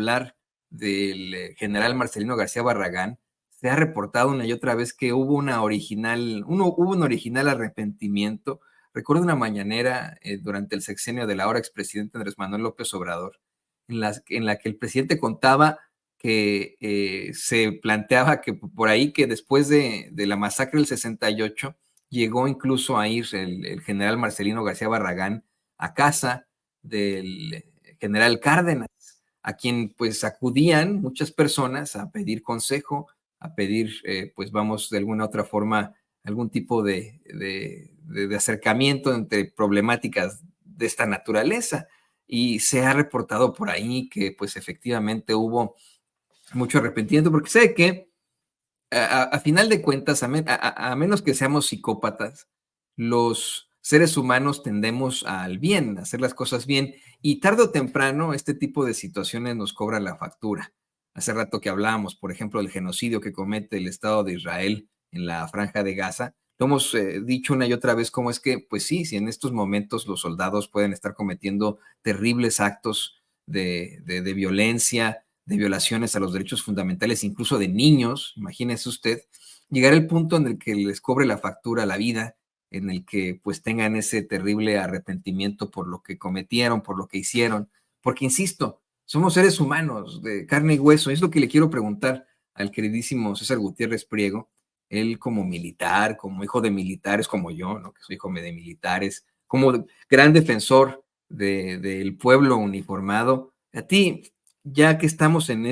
hablar del general Marcelino García Barragán, se ha reportado una y otra vez que hubo un original arrepentimiento. Recuerdo una mañanera durante el sexenio del ahora expresidente Andrés Manuel López Obrador, en la que el presidente contaba que se planteaba que por ahí que después de la masacre del 68 llegó incluso a ir el general Marcelino García Barragán a casa del general Cárdenas, a quien pues acudían muchas personas a pedir consejo, a pedir pues vamos de alguna otra forma algún tipo de acercamiento entre problemáticas de esta naturaleza. Y se ha reportado por ahí que pues efectivamente hubo mucho arrepentimiento, porque sé que a final de cuentas, a menos que seamos psicópatas, los seres humanos tendemos al bien, a hacer las cosas bien, y tarde o temprano este tipo de situaciones nos cobra la factura. Hace rato que hablábamos, por ejemplo, del genocidio que comete el Estado de Israel en la Franja de Gaza. Lo hemos dicho una y otra vez cómo es que, pues sí, si en estos momentos los soldados pueden estar cometiendo terribles actos de violencia, de violaciones a los derechos fundamentales, incluso de niños, imagínese usted, llegar al punto en el que les cobre la factura la vida, en el que pues tengan ese terrible arrepentimiento por lo que cometieron, por lo que hicieron, porque insisto, somos seres humanos de carne y hueso. Es lo que le quiero preguntar al queridísimo César Gutiérrez Priego, él como militar, como hijo de militares como yo, ¿no? Que soy hijo de militares, como gran defensor del pueblo uniformado. A ti, ya que estamos en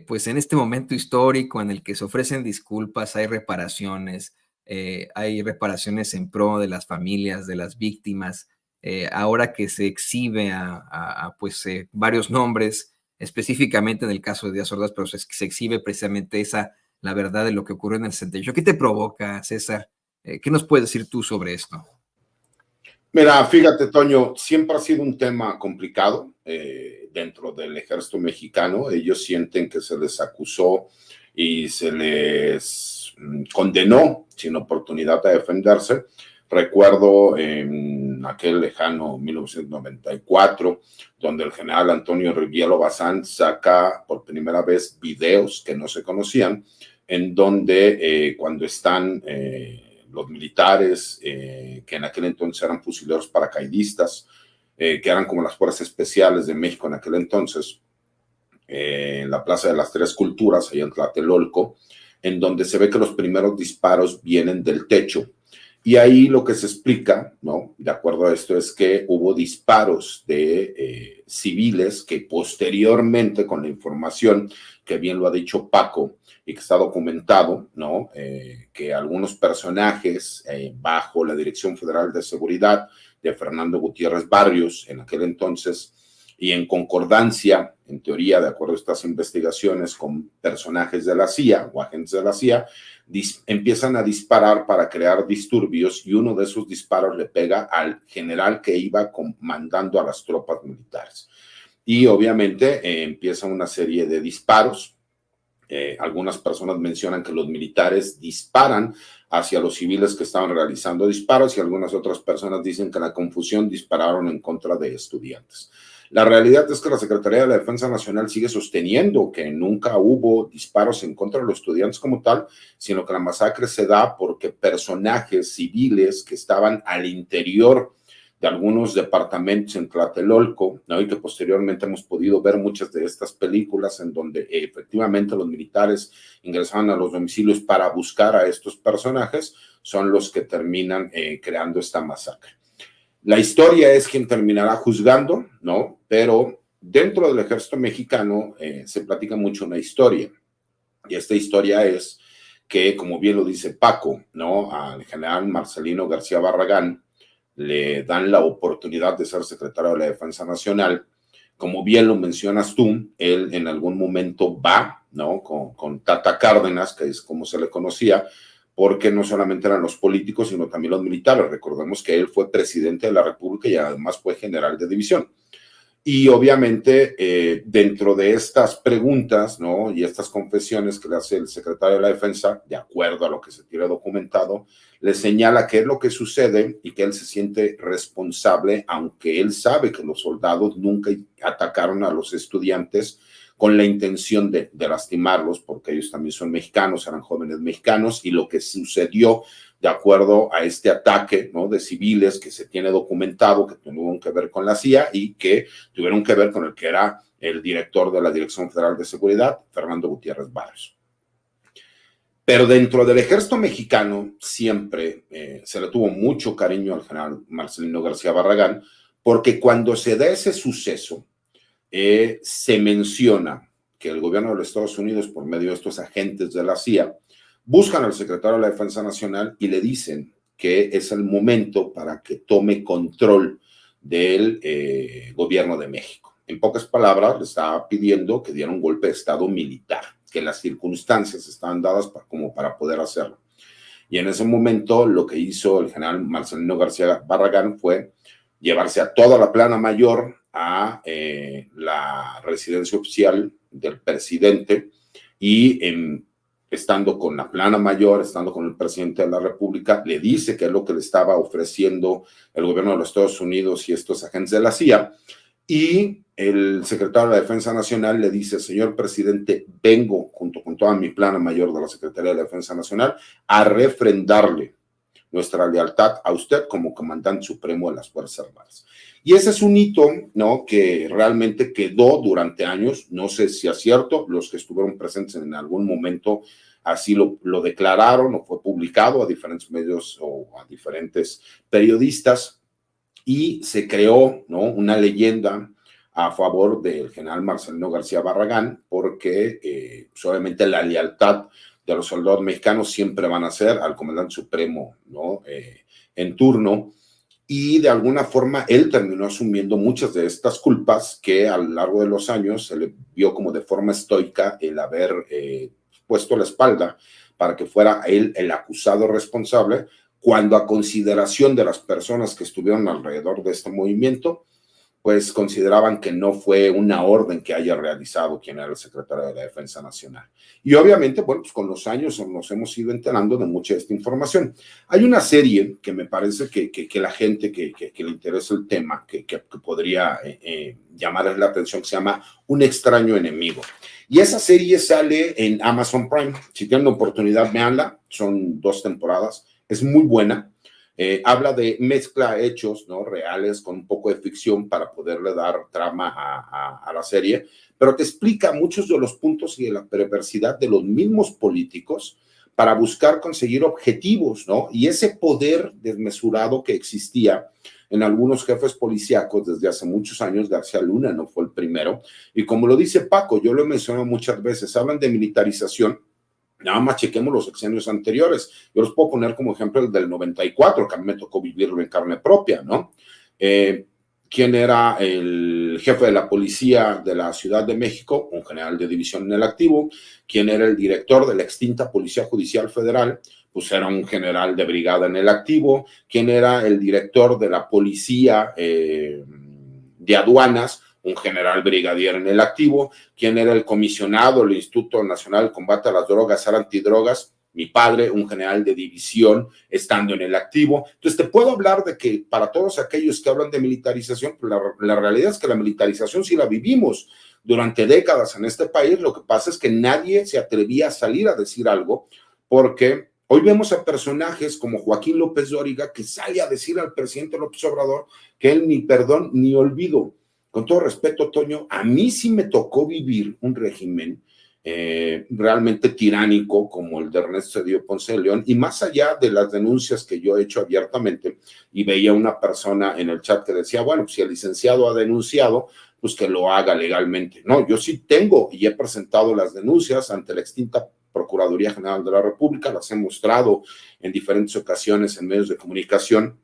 pues en este momento histórico en el que se ofrecen disculpas, hay reparaciones en pro de las familias, de las víctimas, ahora que se exhibe pues varios nombres, específicamente en el caso de Díaz Ordaz, pero se exhibe precisamente la verdad de lo que ocurrió en el 68. ¿Qué te provoca, César? ¿Qué nos puedes decir tú sobre esto? Mira, fíjate, Toño, siempre ha sido un tema complicado dentro del ejército mexicano. Ellos sienten que se les acusó y se les condenó sin oportunidad de defenderse. Recuerdo en aquel lejano 1994, donde el general Antonio Rivielo Bazán saca por primera vez videos que no se conocían, en donde cuando están los militares, que en aquel entonces eran fusileros paracaidistas, que eran como las fuerzas especiales de México en aquel entonces, en la Plaza de las Tres Culturas, allá en Tlatelolco, en donde se ve que los primeros disparos vienen del techo. Y ahí lo que se explica, ¿no? De acuerdo a esto, es que hubo disparos de civiles que posteriormente, con la información que bien lo ha dicho Paco y que está documentado, ¿no? Que algunos personajes bajo la Dirección Federal de Seguridad de Fernando Gutiérrez Barrios en aquel entonces, y en concordancia, en teoría, de acuerdo a estas investigaciones, con personajes de la CIA o agentes de la CIA, empiezan a disparar para crear disturbios, y uno de esos disparos le pega al general que iba comandando a las tropas militares. Y obviamente empieza una serie de disparos. Algunas personas mencionan que los militares disparan hacia los civiles que estaban realizando disparos, y algunas otras personas dicen que en la confusión dispararon en contra de estudiantes. La realidad es que la Secretaría de la Defensa Nacional sigue sosteniendo que nunca hubo disparos en contra de los estudiantes como tal, sino que la masacre se da porque personajes civiles que estaban al interior de algunos departamentos en Tlatelolco, ¿no? Y que posteriormente hemos podido ver muchas de estas películas en donde efectivamente los militares ingresaban a los domicilios para buscar a estos personajes, son los que terminan creando esta masacre. La historia es quien terminará juzgando, ¿no? Pero dentro del ejército mexicano se platica mucho una historia, y esta historia es que, como bien lo dice Paco, ¿no? Al general Marcelino García Barragán le dan la oportunidad de ser secretario de la Defensa Nacional. Como bien lo mencionas tú, él en algún momento va, ¿no? Con Tata Cárdenas, que es como se le conocía, porque no solamente eran los políticos, sino también los militares. Recordemos que él fue presidente de la República y además fue general de división. Y obviamente dentro de estas preguntas, ¿no? Y estas confesiones que le hace el secretario de la Defensa, de acuerdo a lo que se tiene documentado, le señala qué es lo que sucede y que él se siente responsable, aunque él sabe que los soldados nunca atacaron a los estudiantes con la intención de lastimarlos, porque ellos también son mexicanos, eran jóvenes mexicanos, y lo que sucedió de acuerdo a este ataque, ¿no? De civiles que se tiene documentado, que tuvieron que ver con la CIA y que tuvieron que ver con el que era el director de la Dirección Federal de Seguridad, Fernando Gutiérrez Barrios. Pero dentro del ejército mexicano siempre se le tuvo mucho cariño al general Marcelino García Barragán, porque cuando se da ese suceso, se menciona que el gobierno de los Estados Unidos, por medio de estos agentes de la CIA, buscan al secretario de la Defensa Nacional y le dicen que es el momento para que tome control del gobierno de México. En pocas palabras, le estaba pidiendo que diera un golpe de Estado militar, que las circunstancias estaban dadas como para poder hacerlo. Y en ese momento lo que hizo el general Marcelino García Barragán fue llevarse a toda la plana mayor a la residencia oficial del presidente y estando con la plana mayor, estando con el presidente de la República, le dice que es lo que le estaba ofreciendo el gobierno de los Estados Unidos y estos agentes de la CIA, y el secretario de la Defensa Nacional le dice: señor presidente, vengo junto con toda mi plana mayor de la Secretaría de la Defensa Nacional a refrendarle nuestra lealtad a usted como comandante supremo de las Fuerzas Armadas. Y ese es un hito, ¿no?, que realmente quedó durante años. No sé si es cierto, los que estuvieron presentes en algún momento así lo declararon o fue publicado a diferentes medios o a diferentes periodistas, y se creó, ¿no?, una leyenda a favor del general Marcelino García Barragán, porque obviamente la lealtad de los soldados mexicanos siempre van a ser al comandante supremo, ¿no?, en turno, y de alguna forma él terminó asumiendo muchas de estas culpas que a lo largo de los años se le vio como de forma estoica el haber puesto la espalda para que fuera él el acusado responsable, cuando a consideración de las personas que estuvieron alrededor de este movimiento, pues consideraban que no fue una orden que haya realizado quien era el secretario de la Defensa Nacional. Y obviamente, bueno, pues con los años nos hemos ido enterando de mucha de esta información. Hay una serie que me parece que la gente que le interesa el tema, que podría llamarles la atención, que se llama Un extraño enemigo. Y esa serie sale en Amazon Prime. Si tienen la oportunidad, véanla. Son 2 temporadas. Es muy buena. Habla de mezcla hechos, ¿no?, reales con un poco de ficción para poderle dar trama a la serie, pero te explica muchos de los puntos y de la perversidad de los mismos políticos para buscar conseguir objetivos, ¿no? Y ese poder desmesurado que existía en algunos jefes policíacos desde hace muchos años. García Luna no fue el primero, y como lo dice Paco, yo lo he mencionado muchas veces, hablan de militarización. Nada más chequemos los sexenios anteriores. Yo los puedo poner como ejemplo el del 94, que a mí me tocó vivirlo en carne propia, ¿no? ¿Quién era el jefe de la policía de la Ciudad de México? Un general de división en el activo. ¿Quién era el director de la extinta Policía Judicial Federal? Pues era un general de brigada en el activo. ¿Quién era el director de la policía de aduanas? Un general brigadier en el activo. ¿Quién era el comisionado del Instituto Nacional de Combate a las Drogas, antidrogas? Mi padre, un general de división, estando en el activo. Entonces te puedo hablar de que para todos aquellos que hablan de militarización, pues la realidad es que la militarización sí la vivimos durante décadas en este país. Lo que pasa es que nadie se atrevía a salir a decir algo, porque hoy vemos a personajes como Joaquín López Dóriga, que sale a decir al presidente López Obrador que él ni perdón ni olvido. Con todo respeto, Toño, a mí sí me tocó vivir un régimen realmente tiránico como el de Ernesto Zedillo Ponce de León, y más allá de las denuncias que yo he hecho abiertamente, y veía una persona en el chat que decía, bueno, pues si el licenciado ha denunciado, pues que lo haga legalmente. No, yo sí tengo y he presentado las denuncias ante la extinta Procuraduría General de la República, las he mostrado en diferentes ocasiones en medios de comunicación.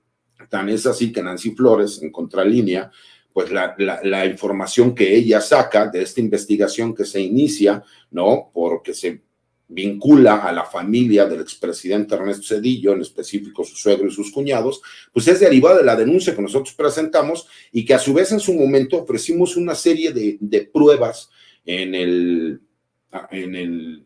Tan es así que Nancy Flores, en Contralínea, pues la información que ella saca de esta investigación que se inicia, ¿no?, porque se vincula a la familia del expresidente Ernesto Zedillo, en específico su suegro y sus cuñados, pues es derivada de la denuncia que nosotros presentamos y que a su vez en su momento ofrecimos una serie de pruebas en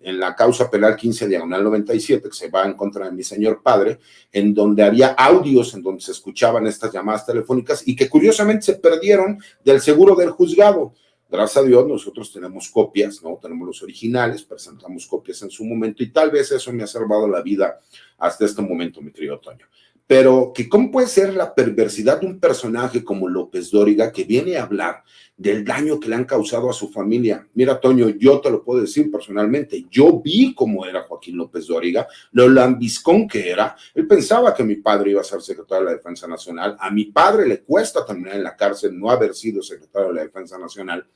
la causa penal 15/97, que se va en contra de mi señor padre, en donde había audios en donde se escuchaban estas llamadas telefónicas y que curiosamente se perdieron del seguro del juzgado. Gracias a Dios nosotros tenemos copias, ¿no? Tenemos los originales, presentamos copias en su momento y tal vez eso me ha salvado la vida hasta este momento, mi querido Toño. Pero que cómo puede ser la perversidad de un personaje como López Dóriga que viene a hablar del daño que le han causado a su familia. Mira, Toño, yo te lo puedo decir personalmente, yo vi cómo era Joaquín López Dóriga, lo lambiscón que era. Él pensaba que mi padre iba a ser secretario de la Defensa Nacional. A mi padre le cuesta terminar en la cárcel no haber sido secretario de la Defensa Nacional.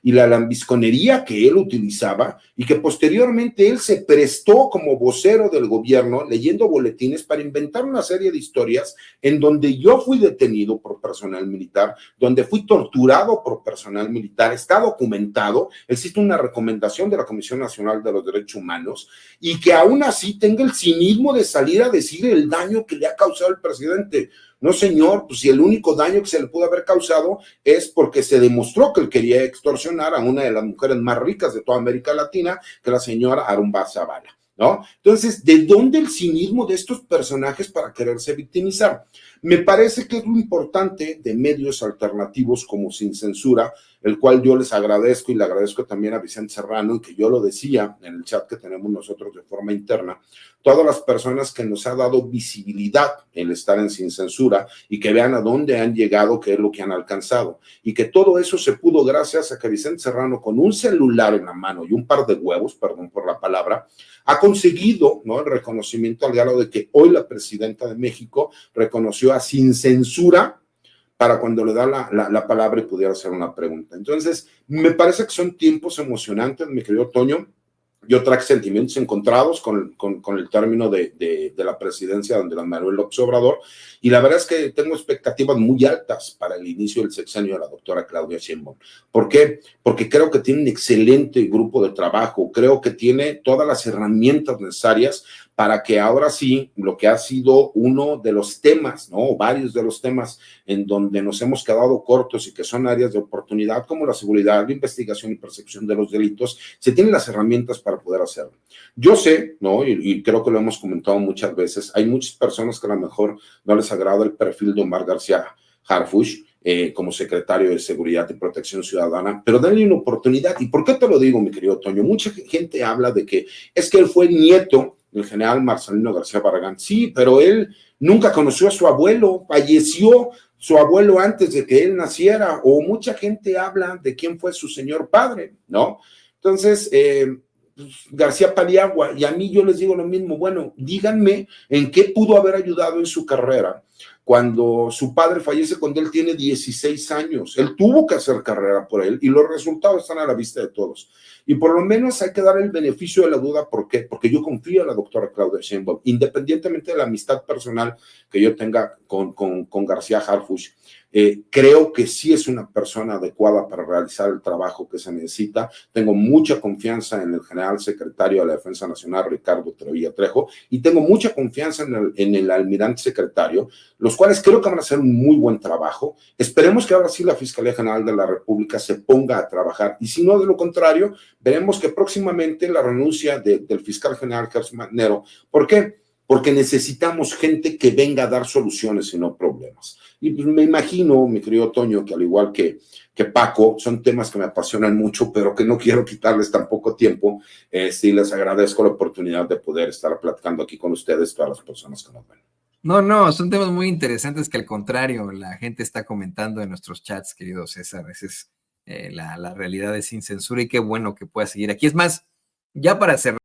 Y la lambisconería que él utilizaba y que posteriormente él se prestó como vocero del gobierno leyendo boletines para inventar una serie de historias en donde yo fui detenido por personal militar, donde fui torturado por personal militar, está documentado, existe una recomendación de la Comisión Nacional de los Derechos Humanos y que aún así tenga el cinismo de salir a decir el daño que le ha causado el presidente. No, señor, pues si el único daño que se le pudo haber causado es porque se demostró que él quería extorsionar a una de las mujeres más ricas de toda América Latina, que es la señora Arumba Zavala, ¿no? Entonces, ¿de dónde el cinismo de estos personajes para quererse victimizar? Me parece que es lo importante de medios alternativos como Sin Censura, el cual yo les agradezco y le agradezco también a Vicente Serrano, y que yo lo decía en el chat que tenemos nosotros de forma interna, todas las personas que nos ha dado visibilidad el estar en Sin Censura y que vean a dónde han llegado, qué es lo que han alcanzado, y que todo eso se pudo gracias a que Vicente Serrano, con un celular en la mano y un par de huevos, perdón por la palabra, ha conseguido, ¿no?, el reconocimiento al grado de que hoy la presidenta de México reconoció a Sin Censura para cuando le da la palabra y pudiera hacer una pregunta. Entonces, me parece que son tiempos emocionantes, mi querido Toño. Yo traje sentimientos encontrados con el término de la presidencia de Manuel López Obrador, y la verdad es que tengo expectativas muy altas para el inicio del sexenio de la doctora Claudia Sheinbaum. ¿Por qué? Porque creo que tiene un excelente grupo de trabajo, creo que tiene todas las herramientas necesarias para que ahora sí, lo que ha sido uno de los temas, ¿no?, varios de los temas en donde nos hemos quedado cortos y que son áreas de oportunidad como la seguridad, la investigación y persecución de los delitos, se tienen las herramientas para poder hacerlo. Yo sé, ¿no?, y creo que lo hemos comentado muchas veces, hay muchas personas que a lo mejor no les agrada el perfil de Omar García Harfuch como secretario de Seguridad y Protección Ciudadana, pero denle una oportunidad. ¿Y por qué te lo digo, mi querido Toño? Mucha gente habla de que es que él fue nieto del general Marcelino García Barragán. Sí, pero él nunca conoció a su abuelo, falleció su abuelo antes de que él naciera, o mucha gente habla de quién fue su señor padre, ¿no? Entonces, García Paniagua, y a mí yo les digo lo mismo, bueno, díganme en qué pudo haber ayudado en su carrera cuando su padre fallece cuando él tiene 16 años. Él tuvo que hacer carrera por él y los resultados están a la vista de todos. Y por lo menos hay que dar el beneficio de la duda. ¿Por qué? Porque yo confío en la doctora Claudia Sheinbaum, independientemente de la amistad personal que yo tenga con García Harfuch. Creo que sí es una persona adecuada para realizar el trabajo que se necesita. Tengo mucha confianza en el general secretario de la Defensa Nacional, Ricardo Trevilla Trejo, y tengo mucha confianza en el almirante secretario, los cuales creo que van a hacer un muy buen trabajo. Esperemos que ahora sí la Fiscalía General de la República se ponga a trabajar, y si no, de lo contrario, veremos que próximamente la renuncia del fiscal general Gertz Manero. ¿Por qué? Porque necesitamos gente que venga a dar soluciones y no problemas. Y pues me imagino, mi querido Toño, que al igual que Paco, son temas que me apasionan mucho, pero que no quiero quitarles tan poco tiempo. Sí, les agradezco la oportunidad de poder estar platicando aquí con ustedes, todas las personas que nos ven. No, son temas muy interesantes que al contrario, la gente está comentando en nuestros chats, querido César. Esa es la realidad de Sin Censura, y qué bueno que pueda seguir aquí. Es más, ya para cerrar,